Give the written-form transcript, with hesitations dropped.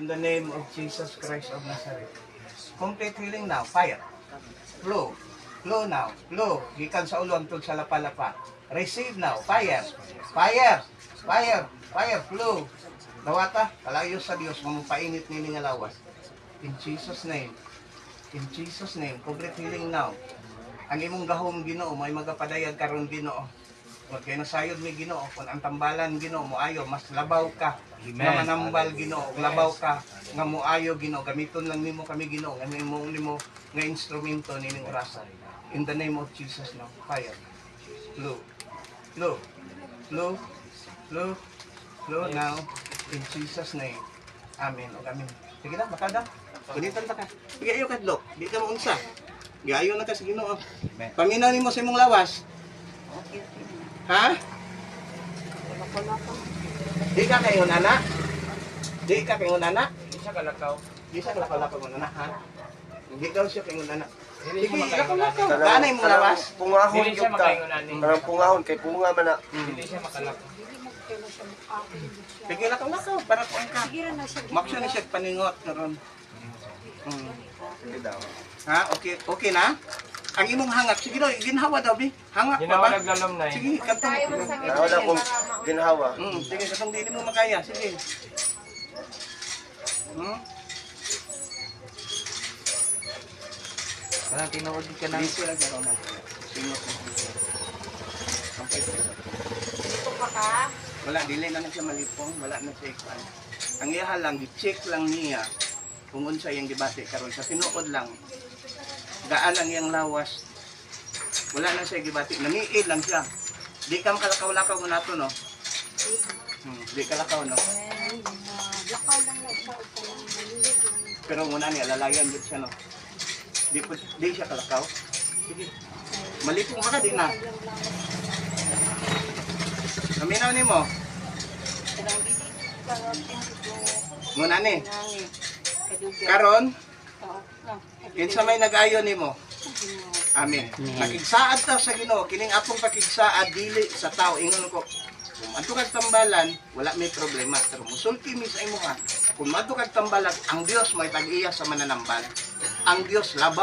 In the name of Jesus Christ of Nazareth. Complete healing now. Fire. Flow. Flow now. Flow. Gikan sa ulo hangtod sa lapa-lapa. Receive now. Fire. Fire. Fire. Fire. Flow. Dawata. Kalayo sa Dios. Mamupainit nini nga lawas. In Jesus name. In Jesus name. Complete healing now. Ang imong gahom Ginoo, may magapadayag karon Ginoo. Huwag kayo nasayod may Ginoo. Kung ang tambalan Ginoo mo ayo, mas labaw ka. Nga manambal Ginoo, labaw ka. Nga mo ayo Ginoo, gamiton lang nimo kami Ginoo. Nga nimo nga instrumento nining orasan. In the name of Jesus now. Fire. Flow. Flow. Flow. Flow. Flow now. In Jesus name. Amen. O amen. Sige na, bakada. Punitan ta ka. Sige ayo kadlok. Di ka mo unsa. Gayo na ka sa Ginoo. Paminaw nimo sa imong lawas. Ha? Di ka kayo nana? Di ka kayo nana? Di siya kalakaw. Di siya kalakaw mo nana, ha? Di daw siya kayo nana. Hindi Sige, siya lakaw-lakaw. makaingon. Ganay mo lawas? Pungahon Hindi siya yung ta. makaingon ani. Parang pungahon kay punga man na. Hindi siya makalakaw. Sige, lakaw-lakaw. Para kuan ka. Maksyo ni siya paningot karon. Sige daw. Ha? Okay, okay na? Ang imong hangat, sige daw, ginhawa daw, bi. Hangat pa Ginawa ba? naglalom na eh. Sige, katong. Wala kong ginhawa. Sige, katong dili mo makaya. Sige. Parang tinuod ka na. Dito lang karon na. Singot na. Okay. Wala, dili na siya malipong, wala na siya ikuan. Ang iya lang, i-check lang niya kung unsa yung gibati karon sa tinuod lang. Gaan ang iyang lawas. Wala na siya gibati, nangiid lang siya. Di ka makalakaw-lakaw mo nato, no? Di ka lakaw, no? Lakaw lang na siya. Pero muna niya, lalayan din siya, no? Di siya kalakaw. Sige. Malipong ka din na. Naminaw ni mo. Muna ni. Karon, kinsa may nag-ayo nimo. Amen. Nakigsaad ta sa Ginoo, kining atong pakigsaad dili sa tao. Ingon ko, kung adto kag tambalan, wala may problema. Pero musulti mi sa imo ha. Kung adto kag tambalan, ang Dios may tag-iya sa mananambal. Ang Dios labaw